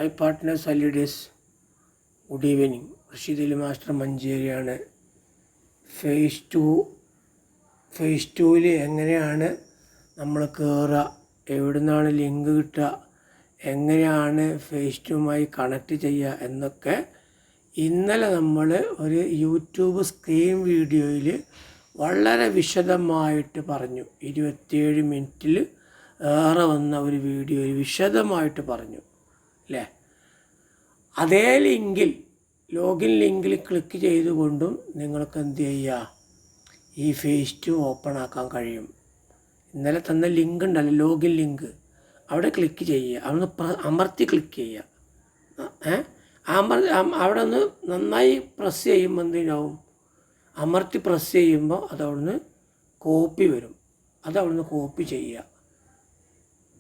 I partners holidays good evening. Rasheed Ali master മഞ്ചേരിയാണ്. Phase ടൂവിൽ എങ്ങനെയാണ് നമ്മൾ കയറുക, എവിടെ നിന്നാണ് ലിങ്ക് കിട്ടുക, എങ്ങനെയാണ് ഫേസ് ടൂവുമായി കണക്ട് ചെയ്യുക എന്നൊക്കെ ഇന്നലെ നമ്മൾ ഒരു യൂട്യൂബ് സ്ക്രീൻ വീഡിയോയിൽ വളരെ വിശദമായിട്ട് പറഞ്ഞു. 27 മിനിറ്റിൽ ഏറെ വന്ന ഒരു വീഡിയോയിൽ വിശദമായിട്ട് പറഞ്ഞു അല്ലേ. അതേ ലിങ്കിൽ, ലോഗിൻ ലിങ്കിൽ ക്ലിക്ക് ചെയ്തുകൊണ്ടും നിങ്ങൾക്ക് എന്ത് ചെയ്യുക, ഈ ഫേസ് ടു ഓപ്പൺ ആക്കാൻ കഴിയും. ഇന്നലെ തന്ന ലിങ്ക് ഉണ്ടല്ലോ, ലോഗിൻ ലിങ്ക്, അവിടെ ക്ലിക്ക് ചെയ്യുക. അവിടെ അമർത്തി ക്ലിക്ക് ചെയ്യുക. അവിടെ ഒന്ന് നന്നായി പ്രസ് ചെയ്യുമ്പോൾ എന്തിനാവും, അമർത്തി പ്രസ് ചെയ്യുമ്പോൾ അതവിടുന്ന് കോപ്പി വരും. അതവിടുന്ന് കോപ്പി ചെയ്യുക.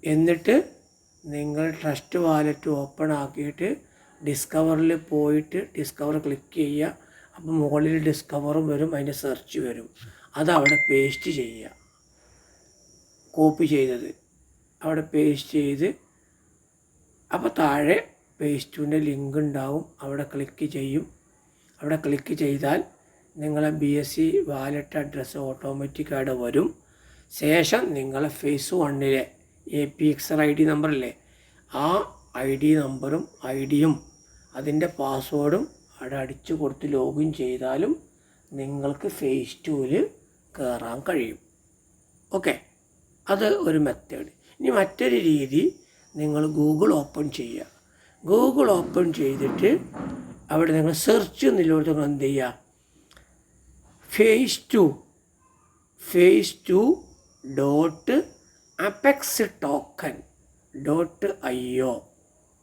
എന്നിട്ട് നിങ്ങൾ ട്രസ്റ്റ് വാലറ്റ് ഓപ്പൺ ആക്കിയിട്ട് ഡിസ്കവറിൽ പോയിട്ട് ഡിസ്കവർ ക്ലിക്ക് ചെയ്യുക. അപ്പോൾ മുകളിൽ ഡിസ്കവറും വരും, അതിൻ്റെ സെർച്ച് വരും. അതവിടെ പേസ്റ്റ് ചെയ്യുക. കോപ്പി ചെയ്തത് അവിടെ പേസ്റ്റ് ചെയ്ത്, അപ്പോൾ താഴെ പേസ്റ്റിൻ്റെ ലിങ്ക് ഉണ്ടാവും. അവിടെ ക്ലിക്ക് ചെയ്യും. അവിടെ ക്ലിക്ക് ചെയ്താൽ നിങ്ങളെ BSC വാലറ്റ് അഡ്രസ്സ് ഓട്ടോമാറ്റിക്കായിട്ട് വരും. ശേഷം നിങ്ങളെ ഫേസ് 1-ലെ APXR ID നമ്പറില്ലേ, ആ ID നമ്പറും ഐഡിയും അതിൻ്റെ പാസ്വേഡും അവിടെ അടിച്ചു കൊടുത്ത് ലോഗിൻ ചെയ്താലും നിങ്ങൾക്ക് ഫേസ് ടൂവിൽ കയറാൻ കഴിയും. ഓക്കെ, അത് ഒരു മെത്തേഡ്. ഇനി മറ്റൊരു രീതി, നിങ്ങൾ ഗൂഗിൾ ഓപ്പൺ ചെയ്യുക. ഗൂഗിൾ ഓപ്പൺ ചെയ്തിട്ട് അവിടെ നിങ്ങൾ സെർച്ച് എന്നുള്ളവർക്ക് നിങ്ങൾ എന്ത് ചെയ്യുക, face2.apextoken.io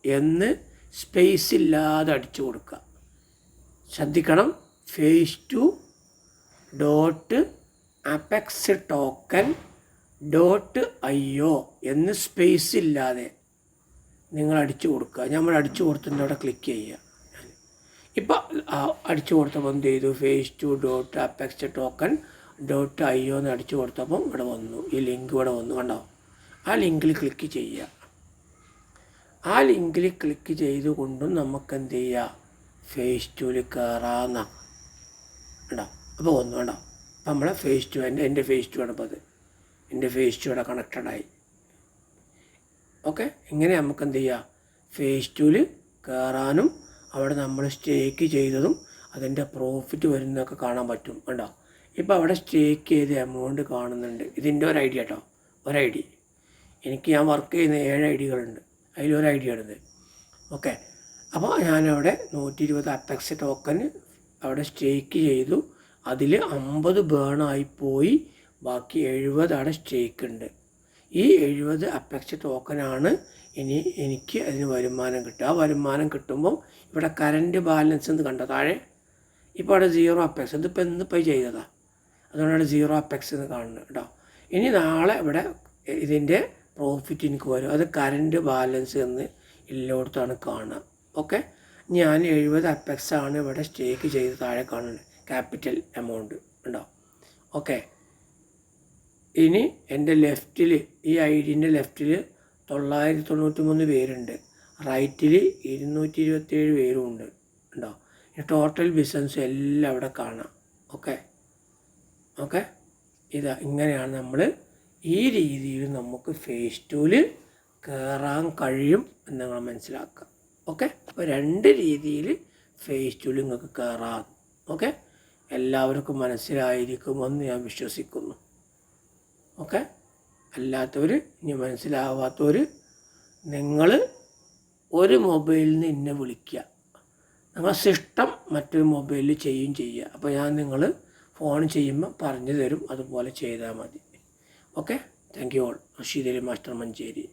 എന്ന് സ്പേസ് ഇല്ലാതെ അടിച്ചു കൊടുക്കുക. ശ്രദ്ധിക്കണം, face2.apextoken.io എന്ന് സ്പേസ് ഇല്ലാതെ നിങ്ങൾ അടിച്ചു കൊടുക്കുക. നമ്മൾ അടിച്ചു കൊടുത്തിട്ട് അവിടെ ക്ലിക്ക് ചെയ്യുക. ഇപ്പോൾ അടിച്ചു കൊടുത്തപ്പോൾ എന്ത് ചെയ്തു, face2.apextoken.io എന്ന് അടിച്ചു കൊടുത്തപ്പോൾ ഇവിടെ വന്നു, ഈ ലിങ്ക് ഇവിടെ വന്നു, കണ്ടോ. ആ ലിങ്കിൽ ക്ലിക്ക് ചെയ്യുക. ആ ലിങ്കിൽ ക്ലിക്ക് ചെയ്തുകൊണ്ടും നമുക്ക് എന്ത് ചെയ്യുക, ഫേസ് ടൂവിൽ കയറാമെന്നാണ്. കണ്ടോ, അപ്പോൾ വന്നു, കണ്ടോ. അപ്പോൾ നമ്മളെ ഫേസ് ടു, എൻ്റെ ഫേസ് ടു ആണ്. അപ്പോൾ അത് എൻ്റെ ഫേസ് ടു ഇവിടെ കണക്റ്റഡായി. ഓക്കെ, ഇങ്ങനെ നമുക്ക് എന്ത് ചെയ്യുക, ഫേസ് ടൂവിൽ കയറാനും അവിടെ നമ്മൾ സ്റ്റേക്ക് ചെയ്തതും അതിൻ്റെ പ്രോഫിറ്റ് വരുന്നതൊക്കെ കാണാൻ പറ്റും. കണ്ടോ, ഇപ്പോൾ അവിടെ സ്റ്റേക്ക് ചെയ്ത എമൗണ്ട് കാണുന്നുണ്ട്. ഇതിൻ്റെ ഒരു ഐഡിയ കേട്ടോ, ഒരു ഐ ഡി. എനിക്ക് ഞാൻ വർക്ക് ചെയ്യുന്ന 7 ഐഡികളുണ്ട്, അതിലൊരു ഐഡിയ ആണിത്. ഓക്കെ, അപ്പോൾ ഞാനവിടെ 120 അപ്പെക്സ് ടോക്കൺ അവിടെ സ്റ്റേക്ക് ചെയ്തു. അതിൽ 50 ബേണായി പോയി, ബാക്കി 70 അവിടെ സ്റ്റേക്ക് ഉണ്ട്. ഈ 70 അപ്പെക്സ് ടോക്കനാണ് ഇനി എനിക്ക് അതിന് വരുമാനം കിട്ടുക. ആ വരുമാനം കിട്ടുമ്പോൾ ഇവിടെ കറൻറ്റ് ബാലൻസ് എന്ന് കണ്ടോ താഴെ, ഇപ്പോൾ അവിടെ 0 അപ്പെക്സ്, ഇതിപ്പോൾ എന്നിപ്പോൾ ചെയ്തതാണ്, അതുകൊണ്ടാണ് 0 അപ്പെക്സ് എന്ന് കാണുന്നത് കേട്ടോ. ഇനി നാളെ ഇവിടെ ഇതിൻ്റെ പ്രോഫിറ്റ് എനിക്ക് വരും. അത് കറൻറ്റ് ബാലൻസ് എന്ന് എല്ലായിടത്താണ് കാണുക. ഓക്കെ, ഞാൻ 70 അപ്പെക്സ് ആണ് ഇവിടെ സ്റ്റേക്ക് ചെയ്ത് താഴെ കാണുന്നത്, ക്യാപിറ്റൽ എമൗണ്ട് ഉണ്ടോ. ഓക്കെ, ഇനി എൻ്റെ ലെഫ്റ്റിൽ, ഈ ഐഡിൻ്റെ ലെഫ്റ്റിൽ 993 പേരുണ്ട്, റൈറ്റിൽ 227 പേരും ഉണ്ട് ഉണ്ടോ. ടോട്ടൽ ബിസിനസ് എല്ലാം അവിടെ കാണാം. ഓക്കെ, ഇതാ ഇങ്ങനെയാണ് നമ്മൾ ഈ രീതിയിൽ നമുക്ക് ഫേസ് ടൂവിൽ കയറാൻ കഴിയും എന്ന് നിങ്ങൾ മനസ്സിലാക്കുക. ഓക്കെ, അപ്പോൾ 2 രീതിയിൽ ഫേസ് ടൂവിൽ നിങ്ങൾക്ക് കയറാം. ഓക്കെ, എല്ലാവർക്കും മനസ്സിലായിരിക്കുമെന്ന് ഞാൻ വിശ്വസിക്കുന്നു. ഓക്കെ, അല്ലാത്തവർ, ഇനി മനസ്സിലാവാത്തവർ, നിങ്ങൾ ഒരു മൊബൈലിൽ നിന്ന് എന്നെ വിളിക്കുക. നിങ്ങളുടെ സിസ്റ്റം മറ്റൊരു മൊബൈലിൽ ചെയ്യുക. അപ്പോൾ ഞാൻ നിങ്ങൾ ഫോൺ ചെയ്യുമ്പോൾ പറഞ്ഞു തരും, അതുപോലെ ചെയ്താൽ മതി. Okay, thank you all. Rasheed Ali master Manjeri.